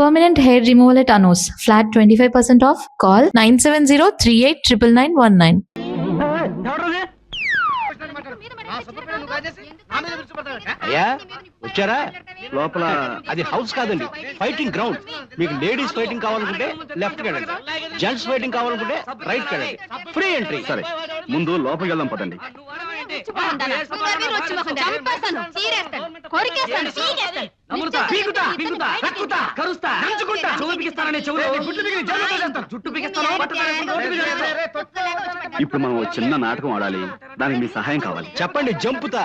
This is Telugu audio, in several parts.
Permanent hair removal at Anos. Flat 25% off. Call 970-389919. అయ్యా వచ్చారా? లోపల అది హౌస్ కాదండి, ఫైటింగ్ గ్రౌండ్. మీకు లేడీస్ ఫైటింగ్ కావాలనుకుంటే లెఫ్ట్ వెళ్ళండి, జెంట్స్ ఫైటింగ్ కావాలనుకుంటే రైట్ వెళ్ళండి. Free entry. సరే, ముందు లోపలికి వెళ్దాం పదండి. ఇప్పుడు మనం ఒక చిన్న నాటకం ఆడాలి, దానికి మీ సహాయం కావాలి. చెప్పండి. జంపుతా.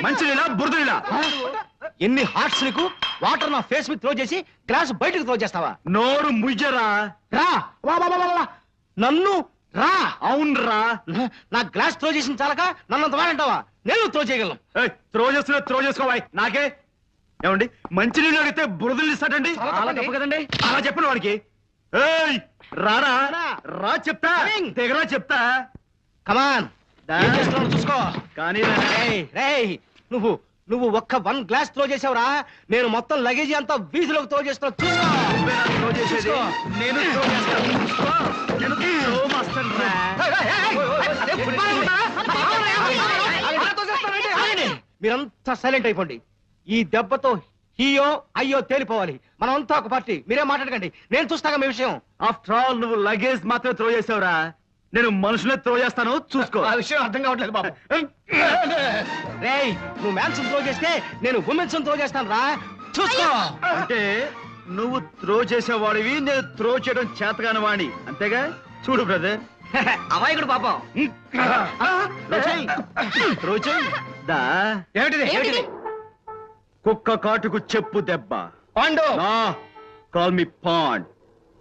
మంచినీళ్ళ బురదీలా? ఎన్ని హార్ట్స్ నీకు? వాటర్ నా ఫేస్ మీద త్రో చేసి గ్లాస్ బయటకు త్రో చేస్తావా? నోరు ముయ్యరా. రా. నన్ను రా. అవును రా. నా గ్లాస్ త్రో చేసిన చాలక నన్నంత వాడంటావా? నేను త్రో చేయగలను. త్రో చేస్తున్నా త్రో చేసుకోవా? నాకే ఏమండి మంచినీళ్ళు అడిగితే బురదలు ఇస్తాడండి? అలా తప్పు కదండి. అలా చెప్పిన వాడికి రారా రా చెప్తా, దగ్గర చెప్తా. కమాన్ చూసుకో. కానీ నువ్వు నువ్వు ఒక్క 1 గ్లాస్ త్రో చేసావురా, నేను మొత్తం లగేజీ అంతా వీధిలోకి త్రో చేస్తున్నా. చూసుకో. నేను మీరంతా సైలెంట్ అయిపోండి. ఈ దెబ్బతో హీయో అయ్యో తేలిపోవాలి. మనం అంతా ఒక పార్టీ. మీరేం మాట్లాడకండి, నేను చూస్తాగా మీ విషయం. ఆఫ్టర్ ఆల్ నువ్వు లగేజ్ మాత్రమే త్రో చేసావురా, నేను మనుషులే త్రో చేస్తాను. చూసుకో. ఆ విషయం అర్థం కావట్లేదు బాబు. రేయ్, నువ్వు మ్యాన్స్ త్రో చేస్తే నేను ఉమెన్స్ త్రో చేస్తాను రా. చూసుకో. అంటే నువ్వు త్రో చేసేవాడివి, నేను త్రో చేయడం చేతగాని వాణి, అంతేగా? చూడు బ్రదర్. అమాయకుడు పాపం. త్రో చేయి. దా. ఏమిటిది? కుక్క కాటుకు చెప్పు దెబ్బ. Pandu. Call me Bond.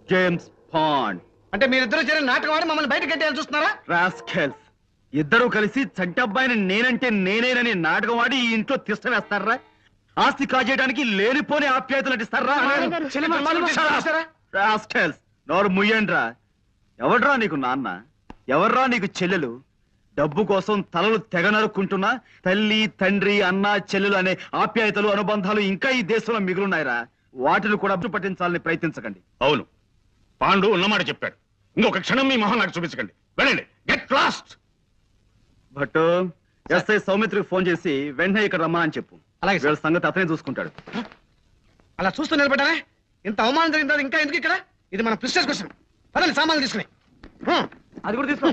James Bond. అంటే మీరిద్దరు చేరి నాటకం ఆడి మమ్మల్ని బయట కట్టేయాలని చూస్తున్నారా? రాస్కెల్స్, ఇద్దరు కలిసి చంటబ్బాయిని నేనంటే నేనేనని నాటకం ఆడి ఈ ఇంట్లో తిష్ట వేస్తారా? ఆస్తి కాజేయడానికి లేనిపోని ఆప్యాయతలు నటిస్తారా? రాస్కెల్స్, నోరు ముయ్యండ్రా. ఎవడ్రా నీకు నాన్న? ఎవర్రా నీకు చెల్లెలు? డబ్బు కోసం తలలు తెగ నరుక్కుంటున్నా తల్లి తండ్రి అన్న చెల్లెలు అనే ఆప్యాయతలు అనుబంధాలు ఇంకా ఈ దేశంలో మిగులున్నాయిరా. వాటిని కూడా పట్టించాలని ప్రయత్నించకండి. అవును, పాండు ఉన్నమాట చెప్పాడు. ఇంకొక క్షణం మీ మొహం నాకు చూపించకండి. వెళ్ళండి. Get lost. బట్ ఎస్ఐ సౌమిత్రికి ఫోన్ చేసి వెంటనే ఇక్కడ రమ్మని చెప్పు. అలాగే వీళ్ళ సంగతి అతనే చూసుకుంటాడు. అలా చూస్తూ నిలబడ్డానే. ఇంత అవమానం జరిగిందా ఇంకా ఎందుకు ఇక్కడ? ఇది మన ప్రిస్టేజ్ క్వశ్చన్. పదండి, సామాన్లు తీసుకుని. అది కూడా తీసుకో.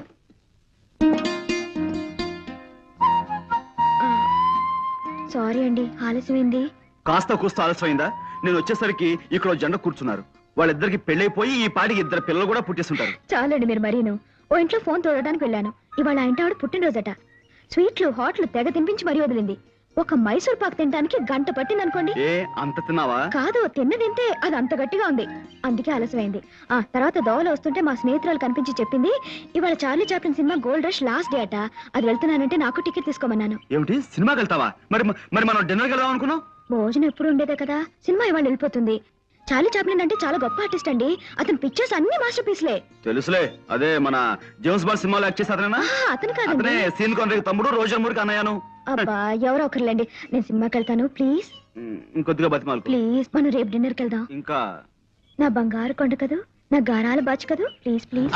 సారీ అండి, ఆలస్యమైంది. కాస్త కూస్త ఆలస్యమైందా? నేను వచ్చేసరికి ఇక్కడ జెండా కూర్చున్నారు. వాళ్ళిద్దరికి పెళ్ళైపోయి ఈ పాటికి 2 పిల్లలు కూడా పుట్టేస్తుంటారు. చాలండి మీరు మరీను. ఓ ఇంట్లో ఫోన్ తోడడానికి వెళ్ళాను. ఇవాళ ఇంటి ఆవిడ పుట్టినరోజట. స్వీట్లు హాట్లు తెగ తినిపించి మరీ వదిలింది. ఒక మైసూర్ పాక్ తినడానికి 1 గంట పట్టింది అనుకోండి. అంత తిన్నావా? కాదు, తిన్నదింతే. అది అంత గట్టిగా ఉంది, అందుకే ఆలస్యమైంది. తర్వాత దోవలో వస్తుంటే మా స్నేహితురాలు కనిపించి చెప్పింది, ఇవాళ Charlie Chaplin cinema gold rush last day అట. అది వెళ్తున్నానంటే నాకు టికెట్ తీసుకోమన్నాను. ఏమిటి, సినిమాకి వెళ్తావా? మరి మనం డిన్నర్కి వెళ్దాం అనుకున్నాం. భోజనం ఎప్పుడు ఉండేదే కదా, సినిమా ఇవాళ వెళ్ళిపోతుంది. చార్లీ చాప్లిన్ అంటే చాలా గొప్ప ఆర్టిస్ట్ అండి. అతని పిక్చర్స్ అన్ని మాస్టర్ పీస్లే. తెలుసులే, అదే మన జేమ్స్ బాండ్ సినిమాలో యాక్ట్ చేసి అతనేనా? అతను కాదండి, సీన్ కొనరికి తమ్ముడు, రోజర్ మూరికి అన్నయ్యను. అబ్బా, ఎవరో ఒకరులేండి. నేను సినిమాకి వెళ్తాను, ప్లీజ్. ఇంకొద్దిగా బతిమాలు ప్లీజ్. మనం రేపు డిన్నర్కి వెళ్దాం. ఇంకా నా బంగారు కొండ కదూ, నా గారాల బాచు కదూ, ప్లీజ్ ప్లీజ్.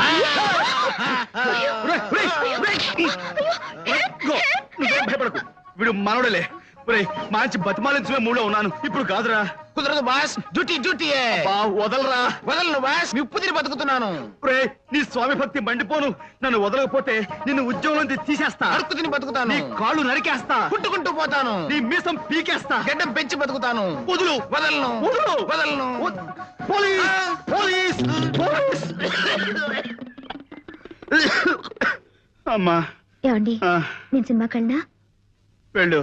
భయపడకు, వీడు మనోడలే. మంచి బతిమాలించే మూడో ఉన్నాను. ఇప్పుడు కాదురా. కుదరదు బాస్, డ్యూటీ వదలరా. వదలను బాస్, నిప్పు తిని బతుకుతున్నాను. నీ స్వామి భక్తి మండిపోను. నన్ను వదలకపోతే నిన్ను ఉద్యోగం నుంచి తీసేస్తా. అడుక్కు తిని బతుకుతాను. నీ కాళ్ళు నరికేస్తా. పుట్టుకుంటూ పోతాను. నీ మీసం పీకేస్తా. గడ్డం పెంచి బతుకుతాను. వదులు. వదలను. వదలను. పోలీస్. అమ్మా. ఏమండి, నేను సినిమాకి వెళ్ళినా? వెళ్ళు.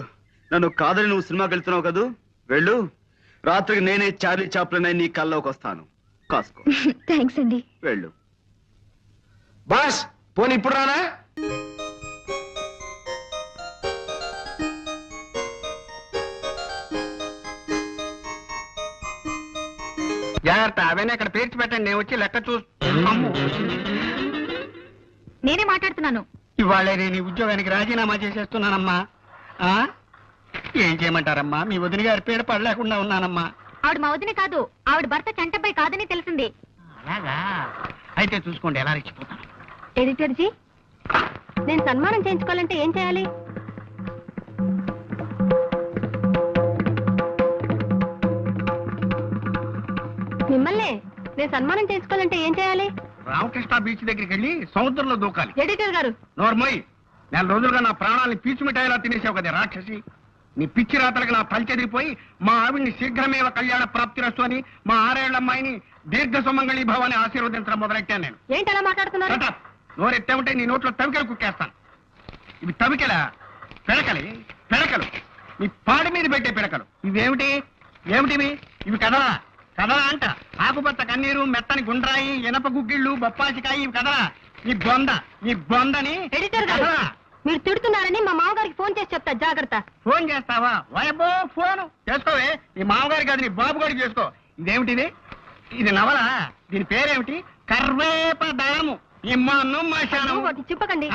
నన్ను కాదని నువ్వు సినిమాకి వెళ్తున్నావు కదూ, వెళ్ళు. రాత్రికి నేనే చార్లీ చాప్లిన్ నీ కల్లోకి వస్తాను. కాసుకో. థ్యాంక్స్ అండి. వెళ్ళు. బాస్, పోనీ ఇప్పుడు రానా? యా జాగ్రత్త అవన్నీ అక్కడ పేర్చి పెట్టండి, నేను వచ్చి లెక్క అమ్మో, నేనే మాట్లాడుతున్నాను. ఇవాళ నేను ఈ ఉద్యోగానికి రాజీనామా చేసేస్తున్నానమ్మా. ఆ? ఏం చేయమంటారమ్మా, మీ వదిన గారి పేరు పడలేకుండా ఉన్నానమ్మా. ఆవిడ మా వదిన కాదు, ఆవిడ భర్త చంటపై కాదని తెలిసింది. అలాగా అయితే చూసుకోండి ఎలా రెచ్చిపోతాను. ఎడిటర్ జీ, నేను సన్మానం చేయించుకోవాలంటే ఏం చేయాలి? మిమ్మల్ని నేను సన్మానం చేసుకోవాలంటే ఏం చేయాలి? రామకృష్ణ బీచ్ దగ్గరికి వెళ్ళి సముద్రంలో దూకాలి. ఎడిటర్ గారు, నోర్మోయ్, 4 రోజులుగా నా ప్రాణాలని పీచు మిఠాయిలా తినేసావు కదా రాక్షసి. నీ పిచ్చి రాతలకు నా తలచెదిరిపోయి మా ఆవిడ్ని శీఘ్రమేవ కళ్యాణ ప్రాప్తిరస్తు అని మా 6 ఏళ్ల అమ్మాయిని దీర్ఘ సుమంగళి భవాన్ని ఆశీర్వదించడం మొదలెట్టాను నేను. ఏంటి అలా మాట్లాడుతున్నారు? Shut up. నోరెత్తే ఉంటే నీ నోట్లో తవికలు కుక్కేస్తాను. ఇవి తవికలా? పిడకలు నీ పాడి మీద పెట్టే పిడకలు. ఇవేమిటి? ఏమిటివి? ఇవి కదలా అంట. ఆకుపచ్చ కన్నీరు, మెత్తని గుండ్రాయి, ఇనప గుగ్గిళ్ళు, బొప్పాసికాయి, ఇవి కదలా. నీ బొందని ఎడిటర్ గారు, కదలా. మీరు తిడుతున్నారని మా మామగారికి ఫోన్ చేసి చెప్తా, జాగ్రత్త. ఫోన్ చేస్తావా? వయబో ఫోను చేసుకోవే. నీ మామగారికి కాదు, నీ బాబు గారికి చేసుకో. ఇదేమిటిది? ఇది నవల. దీని పేరేమిటి? కర్వేపదళము. ఇమ్మాను మాశాను. ఒకటి చెప్పకండి.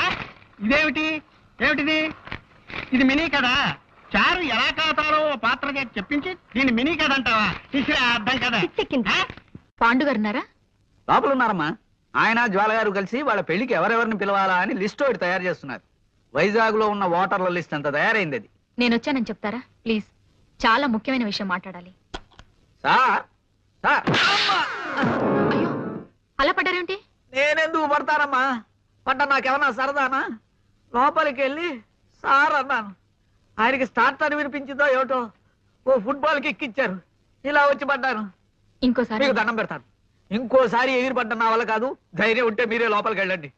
ఏమిటిది? ఇది మినీ కదా. చారు ఎలా కాతారో ఓ పాత్ర చేసి చెప్పించి దీన్ని మినీ కథ అంటావా? ఇసే అర్థం కదా. పిచ్చెక్కింది. ఆ? పాండు గారు ఉన్నారా? లోపల ఉన్నారమ్మా. ఆయన జ్వాల గారు కలిసి వాళ్ళ పెళ్లికి ఎవరెవరిని పిలవాలా అని లిస్ట్ ఒకటి తయారు చేస్తున్నారు. వైజాగ్ లో ఉన్న ఓటర్ల లిస్ట్ అంతా తయారైంది. అది నేను వచ్చానని చెప్తారా ప్లీజ్? చాలా ముఖ్యమైన విషయం మాట్లాడాలి. సార్ అమ్మా! అయ్యో, అలా పడ్డారేంటి? నేనెందుకు పడతానమ్మా? పడ్డ నాకేమన్నా సరదానా? లోపలికి వెళ్ళి సార్ అన్నాను. ఆయనకి స్టార్ట్ అని వినిపించిందో ఏమిటో, ఓ ఫుట్బాల్ కిక్ ఇచ్చారు. ఇలా వచ్చి పడ్డాను. ఇంకోసారి మీకు దండం పెడతాను. ఇంకోసారి ఎగిరి పడ్డ నా వల్ల కాదు. ధైర్యం ఉంటే మీరే లోపలికి వెళ్ళండి.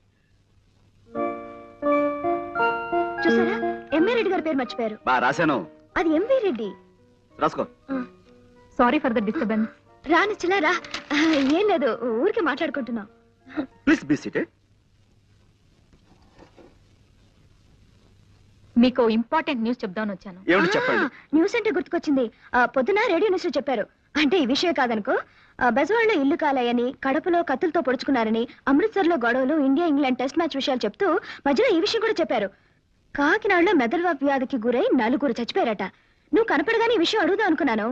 చూసారా, ఎంఏ రెడ్డి గారి పేరు మర్చిపోయారు. రాశాను. అది ఎంవి రెడ్డి. రాసుకో. Sorry for the disturbance. రానిచ్చినా రా. ఏం లేదు, ఊరికే మాట్లాడుకుంటున్నాం. Please be seated. మీకు ఇంపార్టెంట్ న్యూస్ చెప్దామని వచ్చాను. ఏమిటి చెప్పండి. న్యూస్ అంటే గుర్తుకొచ్చింది. పొద్దున రేడియో న్యూస్ లో చెప్పారు. అంటే ఈ విషయం కాదనుకో. బెజవాడలో ఇల్లు కాలాయని, కడపలో కత్తులతో పొడుచుకున్నారని, అమృత్సర్ లో గొడవలు, ఇండియా ఇంగ్లాండ్ టెస్ట్ మ్యాచ్ విషయాలు చెప్తూ మధ్యలో ఈ విషయం కూడా చెప్పారు. కాకినాడలో మెదడువాపు వ్యాధికి గురై 4 చచ్చిపోయారట. నువ్వు కనపడగానే ఈ విషయం అడుగుదాం అనుకున్నాను.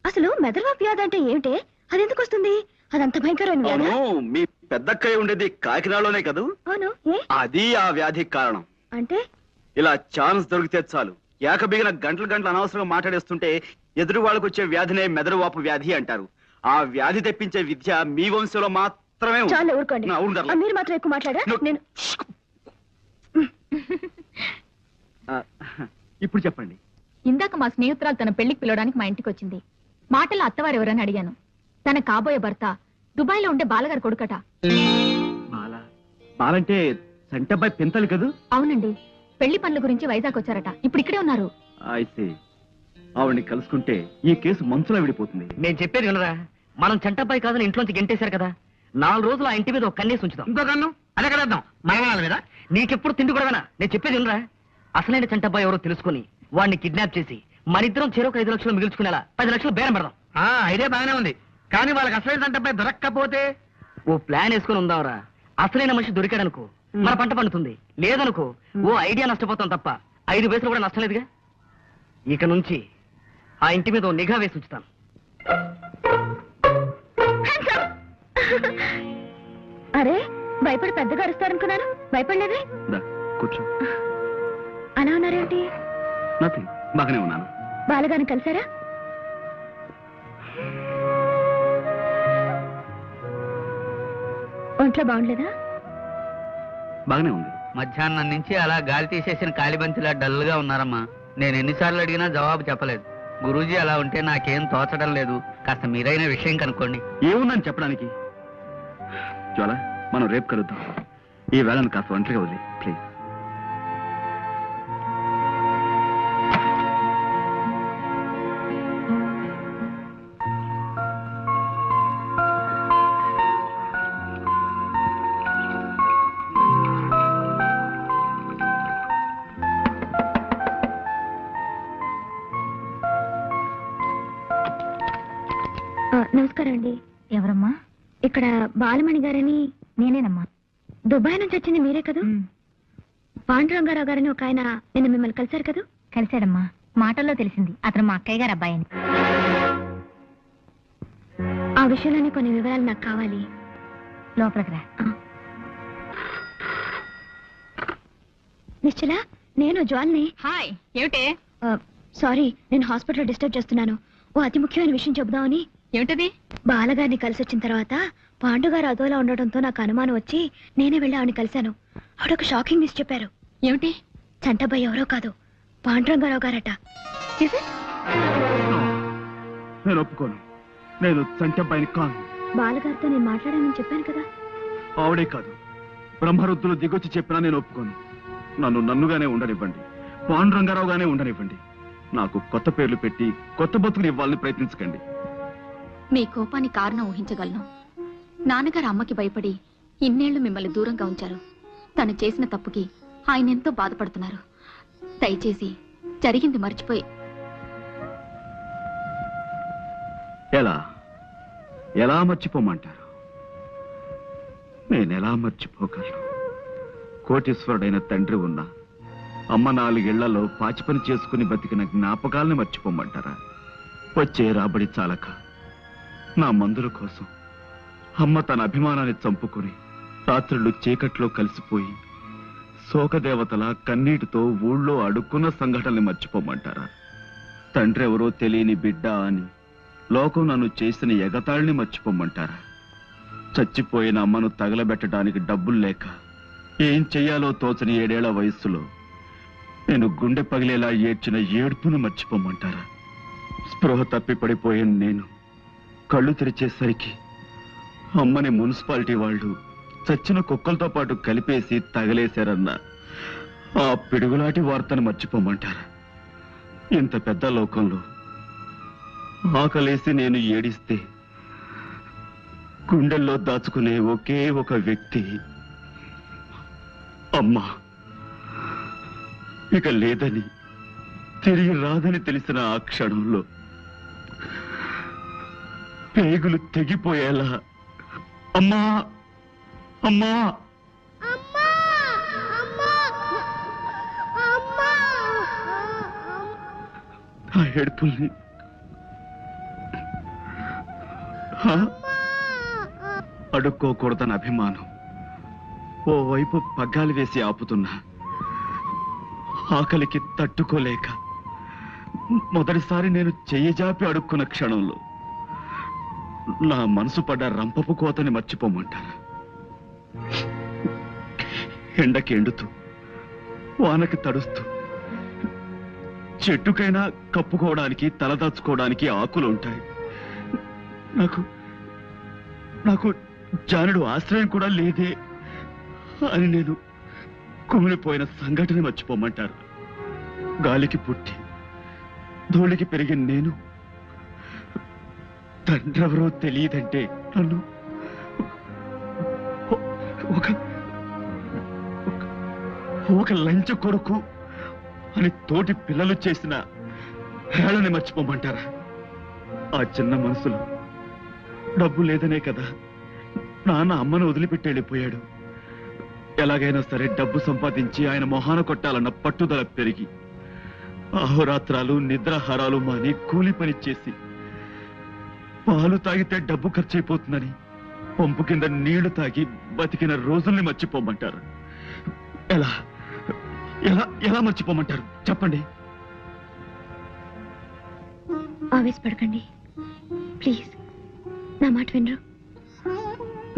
అసలు మెదడువాపు వ్యాధి అంటే ఏమిటే? అది ఎందుకు వస్తుంది? అదంత భయంకరమైన వ్యాధి. మీ పెద్దక్కయ్య ఉండేది కాకినాడలోనే కదూ? అవును. ఏ అది ఆ వ్యాధికి కారణం. అంటే? ఇలా ఛాన్స్ దొరికితే చాలు ఏకబిగిన గంటలు అనవసరంగా మాట్లాడేస్తుంటే ఎదురు వాళ్ళకు వచ్చే వ్యాధినే మెదడువాపు వ్యాధి అంటారు. ఆ వ్యాధి తెప్పించే విద్య మీ వంశంలో మాత్రమే ఉంది. చాలా ఊరుకోండి. అవును ధర్మ. మీరు మాత్రం ఎక్కువ మాట్లాడా? నేను ఇప్పుడు చెప్పండి. ఇందాక మా స్నేహితురాలు తన పెళ్లికి పిలవడానికి మా ఇంటికి వచ్చింది. మాటల అత్తవారు ఎవరని అడిగాను. తన కాబోయే భర్త దుబాయ్ లో ఉండే బాలగారు కొడుకట. బాలంటే సంటబ్బాయి పెంతలు కదూ? అవునండి, పెళ్లి పనుల గురించి వైజాగ్ వచ్చారట. ఇప్పుడు ఇక్కడే ఉన్నారు. అయితే ఆవిడ్ని కలుసుకుంటే ఈ కేసు మంచులో విడిపోతుంది. నేను చెప్పేది వినరా? మనం చంటబ్బాయి కాదని ఇంట్లోంచి గెంటేశారు కదా. 4 రోజులు ఆ ఇంటి మీద ఒక కన్నేసి ఉంచుదాం. ఇంకో కన్ను అదే కదేద్దాం మరణాల మీద. నీకెప్పుడు తిండి కూడా నేను చెప్పేది వినరా? అసలైన చంటబ్బాయి ఎవరో తెలుసుకుని వాడిని కిడ్నాప్ చేసి మనిద్దరం చెరొక 5 లక్షలు మిగుల్చుకునేలా 10 లక్షలు బేరం పెడదాం. ఐడియా బాగానే ఉంది, కానీ వాళ్ళకి అసలు అంటే దొరక్కపోతే ఓ ప్లాన్ వేసుకుని ఉందావరా. అసలైన మనిషి దొరికాడనుకో మన పంట పండుతుంది. లేదనుకో ఓ ఐడియా నష్టపోతాం తప్ప 5 పైసలు కూడా నష్టం లేదుగా. ఇక నుంచి ఆ ఇంటి మీద ఓ నిఘా వేసి ఉంచుతాను. అరే, భయపడి పెద్దగా అరుస్తారనుకున్నాను. భయపడలేదే? దా, కూర్చో. అలా ఉన్నారేంటి? నథింగ్, బాగానే ఉన్నాను. బాలగారిని కలిసారా? ఒంట్లో బాగుండలేదా? బాగానే ఉంది. మధ్యాహ్నం నుంచి అలా గాలి తీసేసిన కాలిబంతిలా డల్ గా ఉన్నారమ్మా. నేను ఎన్నిసార్లు అడిగినా జవాబు చెప్పలేదు. గురూజీ అలా ఉంటే నాకేం తోచడం లేదు. కాస్త మీరైన విషయం కనుక్కోండి. ఏముందని చెప్పడానికి? జ్వాల, మనం రేపు కలుద్దాం. ఈ వేళను కాస్త ఒంటరిగా వదిలే ప్లీజ్. నమస్కారం అండి. ఎవరమ్మా? ఇక్కడ బాలమణి గారని. నేనేనమ్మా. దుబాయ్ నుంచి వచ్చింది మీరే కదా? పాండురంగారావు గారని ఒక ఆయన నిన్న మిమ్మల్ని కలిశారు కదా? కలిశాడమ్మా. మాటల్లో తెలిసింది అతను మా అక్కయ్య గారు అబ్బాయిని. ఆ విషయంలోనే కొన్ని వివరాలు నాకు కావాలి. లోపలికి రా. నిశ్చల, నేను జ్వాల్ని. హాయ్. ఏమిటే? సారీ, నేను హాస్పిటల్లో డిస్టర్బ్ చేస్తున్నాను. ఓ అతి ముఖ్యమైన విషయం చెబుదామని. ఏమిటది? బాలగారిని కలిసి వచ్చిన తర్వాత పాండుగారు అదోలా ఉండడంతో నాకు అనుమానం వచ్చి నేనే వెళ్ళి ఆవిడని కలిశాను. ఆవిడొక షాకింగ్ న్యూస్ చెప్పారు. ఏమిటి? చంటబ్బాయి ఎవరో కాదు, పాండురంగారావు గారట. నేను ఒప్పుకోను. నేను చంటబ్బాయిని కాను. బాలగారితో నేను మాట్లాడానని చెప్పాను కదా. ఆవిడే కాదు, బ్రహ్మరుద్దులు దిగొచ్చి చెప్పినా నేను ఒప్పుకోను. నన్ను నన్నుగానే ఉండనివ్వండి, పాండురంగారావుగానే ఉండనివ్వండి. నాకు కొత్త పేర్లు పెట్టి కొత్త బతుకుని ఇవ్వాలని ప్రయత్నించకండి. మీ కోపానికి కారణం ఊహించగలను. నాన్నగారు అమ్మకి భయపడి ఇన్నేళ్లు మిమ్మల్ని దూరంగా ఉంచారు. తను చేసిన తప్పుకి ఆయన ఎంతో బాధపడుతున్నారు. దయచేసి జరిగింది మర్చిపోయి. ఎలా ఎలా మర్చిపోమంటారు? నేనెలా మర్చిపోగలను? కోటీశ్వరుడైన తండ్రి ఉన్న అమ్మ 4 ఏళ్లలో పాచి పని చేసుకుని బతికిన జ్ఞాపకాలని మర్చిపోమంటారా? వచ్చే రాబడి చాలక నా మందుల కోసం అమ్మ తన అభిమానాన్ని చంపుకుని రాత్రులు చీకట్లో కలిసిపోయి శోకదేవతల కన్నీటితో ఊళ్ళో అడుక్కున్న సంఘటనల్ని మర్చిపోమంటారా? తండ్రి ఎవరో తెలియని బిడ్డ అని లోకం నన్ను చేసిన ఎగతాళిని మర్చిపోమంటారా? చచ్చిపోయిన అమ్మను తగలబెట్టడానికి డబ్బులు లేక ఏం చెయ్యాలో తోచని 7 ఏళ్ల వయస్సులో నేను గుండె పగిలేలా ఏడ్చిన ఏడుపును మర్చిపోమంటారా? స్పృహ తప్పి పడిపోయిన నేను కళ్ళు తెరిచేసరికి అమ్మని మున్సిపాలిటీ వాళ్ళు చచ్చిన కుక్కలతో పాటు కలిపేసి తగలేశారన్న ఆ పిడుగులాంటి వార్తను మర్చిపోమంటారా? ఇంత పెద్ద లోకంలో ఆకలేసి నేను ఏడిస్తే గుండెల్లో దాచుకునే ఒకే ఒక వ్యక్తి అమ్మా. ఇక లేదని, తిరిగి రాదని తెలిసిన ఆ క్షణంలో పేగులు తెగిపోయేలా అమ్మా అమ్మా ఆ ఏడుపుల్ని అడుక్కోకూడదని అభిమానం ఓవైపు పగ్గాలు వేసి ఆపుతున్నా ఆకలికి తట్టుకోలేక మొదటిసారి నేను చెయ్యి జాపి అడుక్కున్న క్షణంలో నా మనసు పడ్డ రంపపు కోతని మర్చిపోమంటారా? ఎండకి ఎండుతూ వానకి తడుస్తూ చెట్టుకైనా కప్పుకోవడానికి తలదాచుకోవడానికి ఆకులు ఉంటాయి. నాకు నాకు జానుడు ఆశ్రయం కూడా లేదే అని నేను కుమిలిపోయిన సంఘటన మర్చిపోమంటారు? గాలికి పుట్టి ధూళికి పెరిగిన నేను తండ్రెవరో తెలియదంటే నన్ను ఒక ఒక లంచ కొడుకు అని తోటి పిల్లలు చేసిన హేళని మర్చిపోమంటారా? ఆ చిన్న మనసులో డబ్బు లేదనే కదా నాన్న అమ్మను వదిలిపెట్టి వెళ్ళిపోయాడు. ఎలాగైనా సరే డబ్బు సంపాదించి ఆయన మొహాన కొట్టాలన్న పట్టుదల పెరిగి అహోరాత్రాలు నిద్రాహారాలు మాని కూలి పని చేసి పాలు తాగితే డబ్బు ఖర్చయిపోతుందని పంపు కింద నీళ్లు తాగి బతికిన రోజుల్ని మర్చిపోమంటారు? ఎలా ఎలా ఎలా మర్చిపోమంటారు చెప్పండి? ఆవేశపడకండి ప్లీజ్. నా మాట వినరు.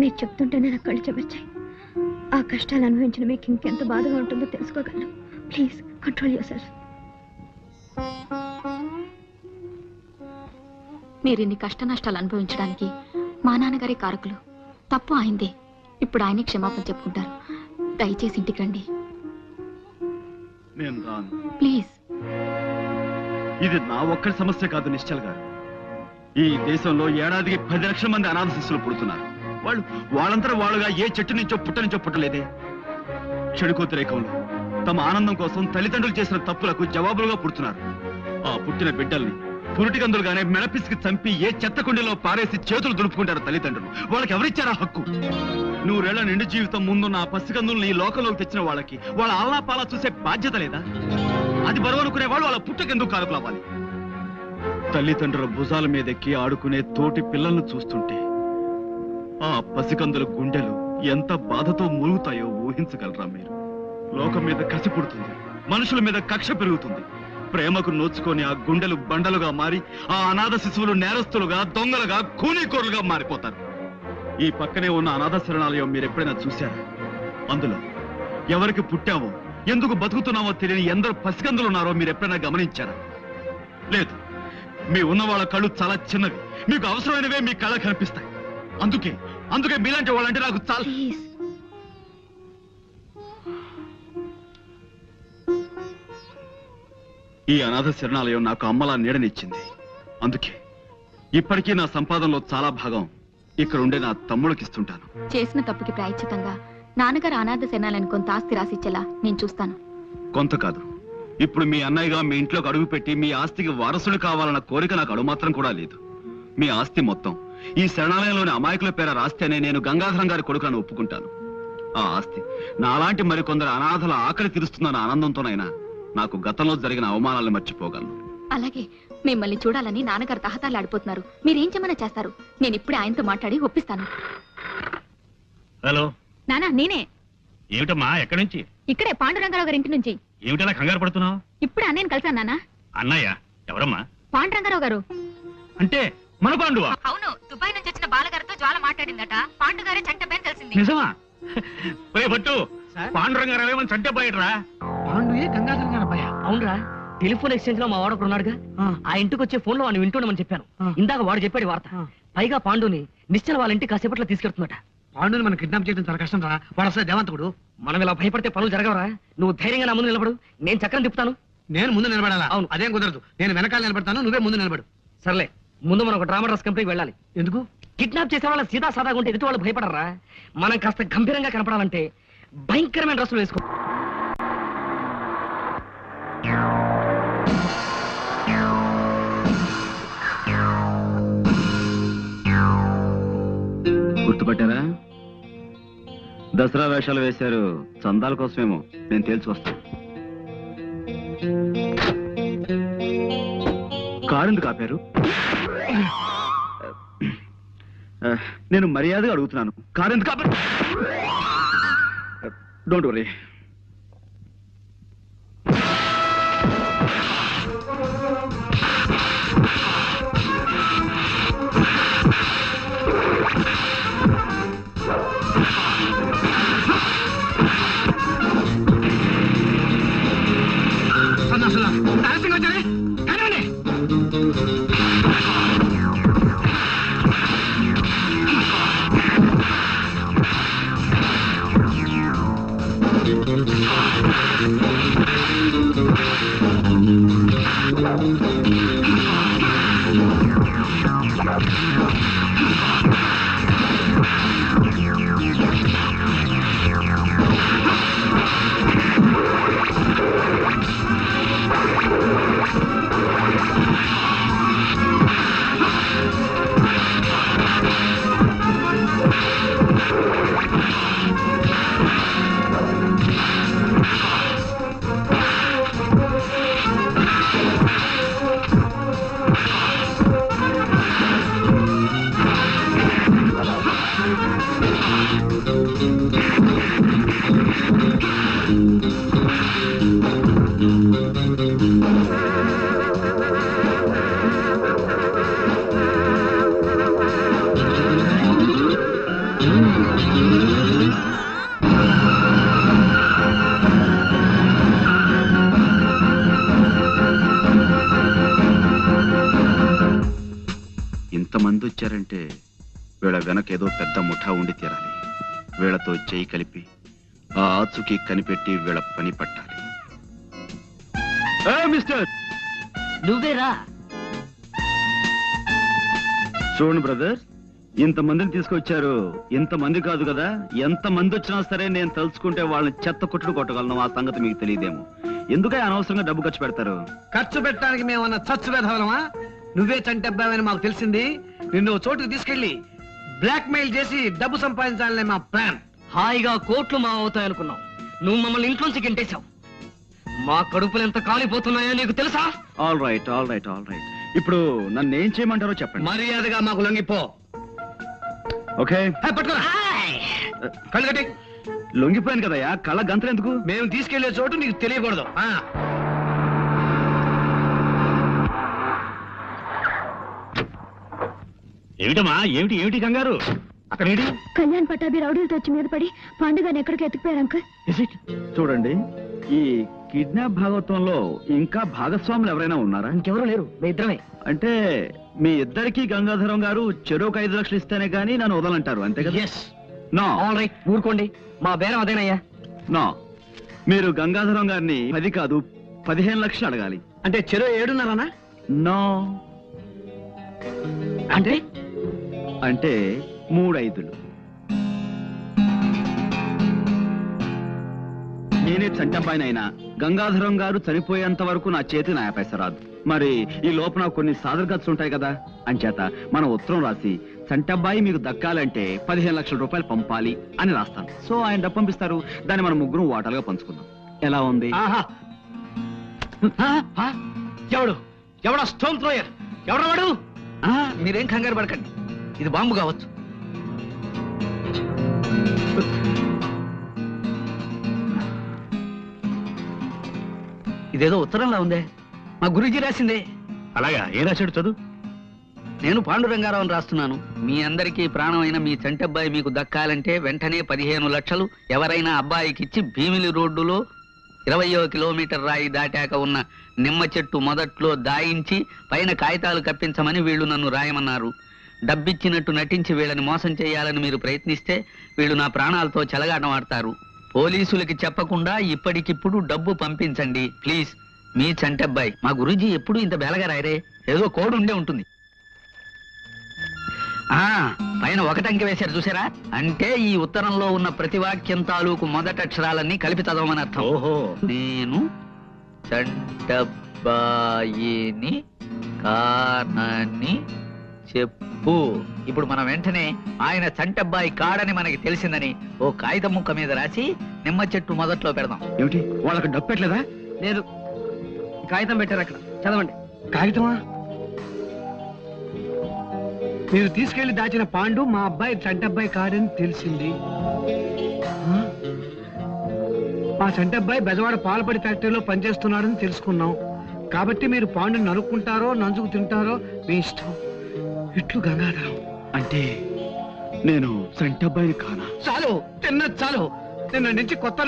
మీరు చెప్తుంటేనే నా కళ్ళు చెమర్చాయి. ఆ కష్టాలు అనుభవించిన మీకు ఇంకెంత బాధగా ఉంటుందో తెలుసుకోగలను. Please control yourself. మీరు ఇన్ని కష్ట నష్టాలు అనుభవించడానికి మా నాన్నగారే కారకులు. తప్పు ఆయనదే. ఇప్పుడు ఆయనే క్షమాపణ చెప్పుకుంటారు. దయచేసి ఇంటికి రండి నేను రాను. ప్లీజ్. ఇది నా ఒక్కరి సమస్య కాదు నిశ్చల్ గారు. ఈ దేశంలో ఏడాదికి 10 లక్షల మంది అనాథ శిశువులు పుడుతున్నారు. వాళ్ళంతా వాళ్ళుగా ఏ చెట్టు నుంచో పుట్ట నుంచో పుట్టలేదే. చెడుకోతిరేకంలో తమ ఆనందం కోసం తల్లిదండ్రులు చేసిన తప్పులకు జవాబులుగా పుడుతున్నారు. ఆ పుట్టిన బిడ్డల్ని పురిటికందులుగానే మెడపిసికి చంపి ఏ చెత్త కుండీలో పారేసి చేతులు దులుపుకుంటారు తల్లిదండ్రులు. వాళ్ళకి ఎవరిచ్చారా హక్కు? 100 ఏళ్ల నిండు జీవితం ముందున్న ఆ పసికందుల్ని ఈ లోకంలోకి తెచ్చిన వాళ్ళకి వాళ్ళ ఆలాపాలా చూసే బాధ్యత లేదా? అది బరువు అనుకునే వాళ్ళు వాళ్ళ పుట్టకెందుకు కారుకులు అవ్వాలి? తల్లిదండ్రుల భుజాల మీదెక్కి ఆడుకునే తోటి పిల్లల్ని చూస్తుంటే ఆ పసికందుల గుండెలు ఎంత బాధతో మూలుగుతాయో ఊహించగలరా మీరు? లోకం మీద కసి పుడుతుంది, మనుషుల మీద కక్ష పెరుగుతుంది. ప్రేమకు నోచుకొని ఆ గుండెలు బండలుగా మారి ఆ అనాథ శిశువులు నేరస్తులుగా, దొంగలుగా, కూలీకోరులుగా మారిపోతారు. ఈ పక్కనే ఉన్న అనాథ శరణాలయం మీరెప్పుడైనా చూశారా? అందులో ఎవరికి పుట్టామో, ఎందుకు బతుకుతున్నామో తెలియని ఎందరు పసికందులు ఉన్నారో మీరెప్పుడైనా గమనించారా? లేదు. మీ ఉన్న వాళ్ళ కళ్ళు చాలా చిన్నవి, మీకు అవసరమైనవే మీ కళ్ళ కనిపిస్తాయి. అందుకే మీలాంటి వాళ్ళంటే నాకు చాలా... ఈ అనాథ శరణాలయం నాకు అమ్మలా నీడనిచ్చింది. అందుకే ఇప్పటికీ నా సంపాదనలో చాలా భాగం ఇక్కడ ఉండే నా తమ్ముళ్ళకి ఇస్తుంటాను. చేసిన తప్పుకి ప్రాయశ్చితంగా నాన్నగారు అనాథ శరణాలను కొంత ఆస్తి రాసిచ్చేలా నేను చూస్తాను. కొంత కాదు, ఇప్పుడు మీ అన్నయ్యగా మీ ఇంట్లోకి అడుగుపెట్టి మీ ఆస్తికి వారసులు కావాలన్న కోరిక నాకు అడుమాత్రం కూడా లేదు. మీ ఆస్తి మొత్తం ఈ శరణాలయంలోని అమాయకుల పేర రాస్తేనే నేను గంగాధరం గారి కొడుకులను ఒప్పుకుంటాను. ఆ ఆస్తి నాలాంటి మరికొందరు అనాథల ఆకలి తీరుస్తుందన్న ఆనందంతోనైనా నాకు గతంలో జరిగిన అవమానాలను మర్చిపోగలను. అలాగే మిమ్మల్ని చూడాలని నాన్నగారు తహతాలాడిపోతున్నారు. మీరేం చెమన్నా చేస్తారు. నేను ఇప్పుడే ఆయనతో మాట్లాడి ఒప్పిస్తాను. హలో నానా, నేనే. ఏమిటమ్మా, ఎక్కడి నుంచి? ఇక్కడే పాండురంగారావు గారి ఇంటి నుంచి. ఏమిటలా కంగారు పడుతున్నావు? ఇప్పుడే అన్నయ్యని కలిసాను నాన్న. అన్నయ్య ఎవరమ్మా? పాండురంగారావు గారు. అంటే మన పాండువా? అవును, దుబాయ్ నుంచి వచ్చిన బాలగారితో జ్వాల మాట్లాడిందట. పాండుగారే చంటబేని తెలిసింది. నిజమా? భట్టు, పాండురంగారావేమని చంటపోయాడరా? పాండుయే గంగాధర్ గారు అబ్బాయి. అవునరా, టెలిఫోన్ ఎక్స్చేంజ్ లో మా వాడు ఉన్నాడుగా, ఆ ఇంటికి వచ్చే ఫోన్ లో వాడిని వింటున్నామని చెప్పాను. ఇందాక వాడు చెప్పాడు వార్త. పైగా పాండుని నిశ్చల వాళ్ళ ఇంటి కాసేపట్లో తీసుకెళ్తున్నట. పాండుని మనం కిడ్నాప్ చేయడం చాలా కష్టం రా. వాడు అసలు దేవంతకుడు. మనం ఇలా భయపడితే పనులు జరగవరా? నువ్వు ధైర్యంగా నా ముందు నిలబడు, నేను చక్రం తిప్పుతాను. నేను ముందు నిలబడాలా? అవును. అదేం కుదరదు. నేను వెనకాల నిలబడతాను, నువ్వే ముందు నిలబడు. సర్లే, ముందు మనం ఒక డ్రామా డ్రెస్ కంపెనీకి వెళ్ళాలి. ఎందుకు? కిడ్నాప్ చేసే వాళ్ళ సీదా సాదాగా ఉంటే ఎదుటి వాళ్ళు భయపడరా? మనం కాస్త గంభీరంగా కనపడాలంటే భయంకరమైన డ్రెస్సులు వేసుకో. గుర్తుపట్టారా? దసరా వేషాలు వేశారు, చందాల కోసమేమో. నేను తేల్చుకొస్తాను. కారు ఎందుకు ఆపారు? నేను మర్యాదగా అడుగుతున్నాను, కారు ఎందుకు ఆపారు? Don't worry. ఇంతమంది వచ్చారంటే వీళ్ళ వెనక ఏదో పెద్ద ముఠా ఉండి తీరాలి. వీళ్ళతో చేయి కలిపి ఆ ఆచుకి కనిపెట్టి వీళ్ళ పని పట్టాలి. మిస్టర్, నువ్వేరా? చూడండి బ్రదర్, ఇంతమందిని తీసుకొచ్చారు. ఇంతమంది కాదు కదా, ఎంతమంది వచ్చినా సరే నేను తలుచుకుంటే వాళ్ళని చెత్త కొట్టుడు కొట్టగలను. ఆ సంగతి మీకు తెలియదేమో. ఎందుకే అనవసరంగా డబ్బు ఖర్చు పెడతారు? ఖర్చు పెట్టడానికి మేమన్నా చచ్చు వేధవలమా? నువ్వే చంటబ్బావని మాకు తెలిసింది. నిన్ను ఓ చోటుకు తీసుకెళ్లి బ్లాక్ మెయిల్ చేసి డబ్బు సంపాదించాలనే మా ప్లాన్. హాయిగా కోట్లు మా అవుతాయనుకున్నావు. నువ్వు మమ్మల్ని ఇంట్లోంచి గెంటేశావు. మా కడుపులు ఎంత కాలిపోతున్నాయో నీకు తెలుసా? All right all right all right. ఇప్పుడు నన్ను ఏం చేయమంటారో చెప్పండి. మర్యాదగా మాకు లొంగిపో. ఓకే, పట్టుకోరా, కళ్ళు కట్టి. లొంగిపోయాను కదయ్యా, కళ్ళ గంతలు ఎందుకు? మేము తీసుకెళ్లే చోటు నీకు తెలియకూడదు. ఏమిటమ్మా, ఏమిటి ఏమిటి కంగారు? అక్కడేంటి? కళ్యాణ్ పట్టాభి రౌడీలతో వచ్చి మీద పడి పాండుగాని ఎక్కడికి ఎత్తుకుపోయారు అంకుల్. చూడండి, ఈ కిడ్నాప్ భాగవతంలో ఇంకా భాగస్వాములు ఎవరైనా ఉన్నారా? ఇంకెవరూ లేరు, మీ ఇద్దరమే. అంటే మీ ఇద్దరికి గంగాధరం గారు చెరోకు 5 లక్షలు ఇస్తేనే గానీ నన్ను వదలంటారు, అంతే కదా? నో. ఆల్ రైట్, ఊరుకోండి. మా బేరం అదేనయ్యా. నో, మీరు గంగాధరం గారిని 10 కాదు 15 లక్షలు అడగాలి. అంటే చెరో 7.5. నో, అంటే అంటే 3 5లు. నేనే చంటబ్బాయినైనా గంగాధరం గారు చనిపోయేంత వరకు నా చేతి నా పైస రాదు. మరి ఈ లోపల కొన్ని సాదరగతులు ఉంటాయి కదా, అంచేత మన ఉత్తరం రాసి చంటబ్బాయి మీకు దక్కాలంటే 15 లక్షల రూపాయలు పంపాలి అని రాస్తాను. సో ఆయన డబ్బు పంపిస్తారు, దాన్ని మనం ముగ్గురు వాటాలుగా పంచుకుందాం. ఎలా ఉంది? ఎవడా స్టోన్ థ్రోయర్? ఎవడా వాడు? మీరేం కంగారు పడకండి, ఇది బాంబు కావచ్చు. ఇదేదో ఉత్తరంలా ఉందే, మా గురూజీ రాసిందే. అలాగా, ఏ రాశాడు చదువు? నేను పాండురంగారావుని రాస్తున్నాను. మీ అందరికీ ప్రాణమైన మీ చంటబ్బాయి మీకు దక్కాలంటే వెంటనే 15 లక్షలు ఎవరైనా అబ్బాయికిచ్చి భీమిలి రోడ్డులో 20వ కిలోమీటర్ రాయి దాటాక ఉన్న నిమ్మ చెట్టు మొదట్లో దాయించి పైన కాగితాలు కప్పించమని వీళ్ళు నన్ను రాయమన్నారు. డబ్బిచ్చినట్టు నటించి వీళ్ళని మోసం చేయాలని మీరు ప్రయత్నిస్తే వీళ్ళు నా ప్రాణాలతో చెలగాటం ఆడతారు. పోలీసులకి చెప్పకుండా ఇప్పటికిప్పుడు డబ్బు పంపించండి ప్లీజ్. మీ చంటబ్బాయి. మా గురూజీ ఎప్పుడు ఇంత బేలగా రాయరే, ఏదో కోడ్ ఉండే ఉంటుంది. పైన 1 అంకె వేశారు చూసారా? అంటే ఈ ఉత్తరంలో ఉన్న ప్రతి వాక్యం తాలూకు మొదటి అక్షరాలన్నీ కలిపి చదవమని అర్థం. ఓహో. నేను చంటబ్బాయిని కానని చెప్పు. ఇప్పుడు మనం వెంటనే ఆయన చంటబ్బాయి కాడని మనకి తెలిసిందని ఓ కాగితం ముక్క మీద రాసి నిమ్మ చెట్టు మొదట్లో పెడదాం. ఏమిటి, వాళ్ళకి డబ్బు పెట్టలేదా? లేదు, కాగితం పెట్టారు అక్కడ, చదవండి. కాగితమా? మీరు తీసుకెళ్లి దాచిన పాండు మా అబ్బాయి చంటబ్బాయి కాడని తెలిసింది. మా చంటబ్బాయి బెజవాడ పాలపడి ఫ్యాక్టరీలో పనిచేస్తున్నాడని తెలుసుకున్నాం. కాబట్టి మీరు పాండుని నరుక్కుంటారో నంచుకు తింటారో మీ ఇష్టం. ఇట్లు గంగాధరం. అంటే నేను చంటబ్బాయిని కానా? చాలు, తిన్నది చాలు. నిన్న నుంచి కొత్త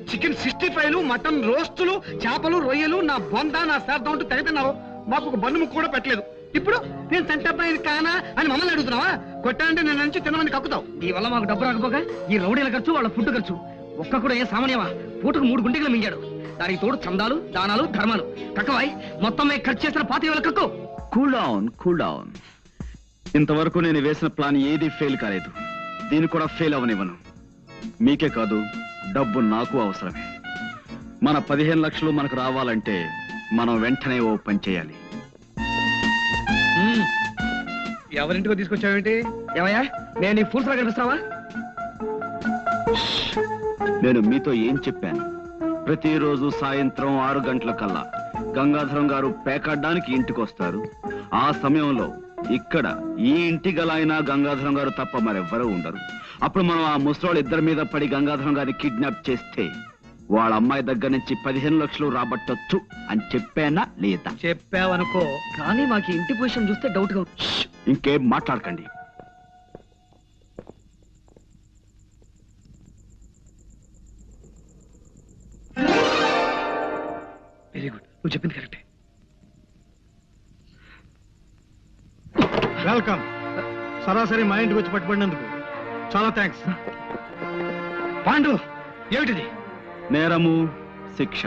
చికెన్ 65, మటన్ రోస్టులు, చేపలు, రొయ్యలు, నా బొంద, నా శ్రాద్ధం అంటూ తెగతిన్నారు. మాకు ఒక బండు ముక్క కూడా పెట్టలేదు. ఇప్పుడు నేను చంటబ్బాయిని కానా అని మమ్మల్ని అడుగుతున్నావా? కొట్టాలంటే నిన్న నుంచి తినమని కక్కుతావు. ఈ వల్ల మాకు డబ్బు రాకపోగా ఈ రౌడీల ఖర్చు, వాళ్ళ ఫుడ్ ఖర్చు ఒక్క కూడా ఏం సామాన్యమా? పూటకు 3 గుంటలు మింగాడు. దానికి తోడు చందాలు, దానాలు, ధర్మాలు. కక్కవాయి మొత్తం ఖర్చు చేసిన 25,000 కక్కు. Cool down, cool down. ఇంతవరకు నేను వేసిన ప్లాన్ ఏది ఫెయిల్ కాలేదు. దీన్ని కూడా ఫెయిల్ అవనివ్వను. మీకే కాదు, డబ్బు నాకు అవసరమే. మన 15 లక్షలు మనకు రావాలంటే మనం వెంటనే ఓ పని చేయాలి. ఎవరింటికో తీసుకొచ్చావేంటి? ఏమయ్యా, నేను నీ ఫుల్స్ కనిపిస్తున్నావా? నేను మీతో ఏం చెప్పాను? ప్రతిరోజు సాయంత్రం 6 గంటల కల్లా గంగాధరం గారు పేకాడడానికి ఇంటికి వస్తారు. ఆ సమయంలో ఇక్కడ ఈ ఇంటి గలైనా గంగాధరం గారు తప్ప మరెవ్వరూ ఉండరు. అప్పుడు మనం ఆ ముసలోళ్ళ ఇద్దరి మీద పడి గంగాధరం గారిని కిడ్నాప్ చేస్తే వాళ్ళ అమ్మాయి దగ్గర నుంచి 15 లక్షలు రాబట్టొచ్చు అని చెప్పానా లేదా? చెప్పావనుకో. కానీ మాకు ఇంటి పొజిషన్ చూస్తే డౌట్ గా. ఇంకేం మాట్లాడకండి. వెరీ గుడ్, నువ్వు చెప్పింది కరెక్టే. వెల్కమ్. సరాసరి మా ఇంటికి వచ్చి పట్టుబడినందుకు చాలా థ్యాంక్స్. పాండు, ఏమిటిది? నేరము, శిక్ష.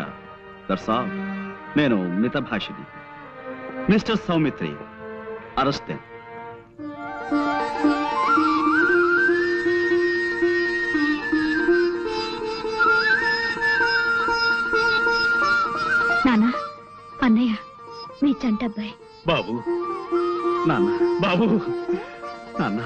That's all. నేను మితభాషిని. Mister Saumitri, arrest. నానా, అన్నయ్య మీ చంటబ్బాయి. బాబు, నాన్న బాబు నాన్న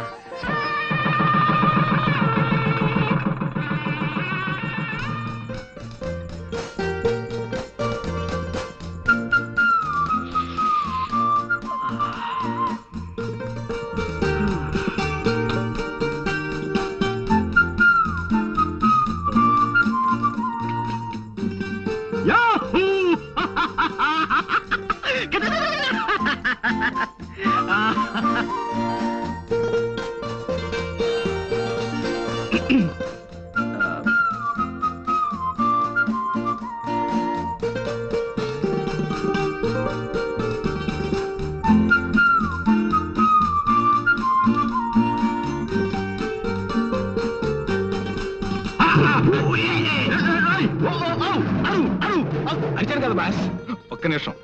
అరిచాను కదా బాస్. ఒక్క నిమిషం.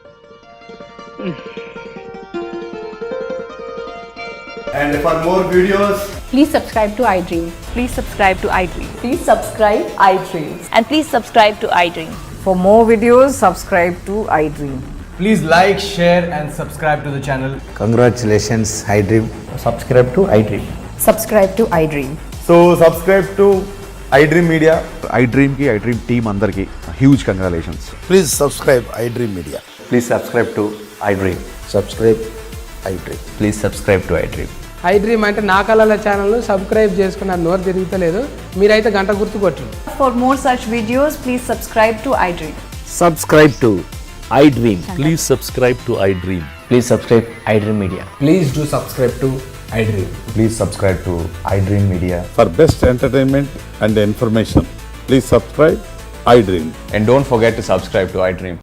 And for more videos, Please subscribe to iDream. Please subscribe to iDream. Please subscribe iDream. And please subscribe to iDream. For more videos, subscribe to iDream. please like, share, and subscribe to the channel. Congratulations, iDream. Subscribe to iDream. Subscribe to iDream. So, subscribe to iDream Media. iDream కి iDream టీమ్ అందరికి huge congratulations. Please subscribe iDream Media. Please subscribe to iDream. Subscribe iDream. Please subscribe to iDream. iDream అంటే నా కళల ఛానల్ సబ్స్క్రైబ్ చేసుకున్న నోరు తిరుగుతలేదు. మీరైతే గంట గుర్తు కొట్టండి. For more such videos, please subscribe to iDream. Subscribe to iDream. Please subscribe to iDream. Please subscribe iDream Media. Please do subscribe to iDream. Please subscribe to iDream Media. For best entertainment and information, please subscribe iDream. And don't forget to subscribe to iDream.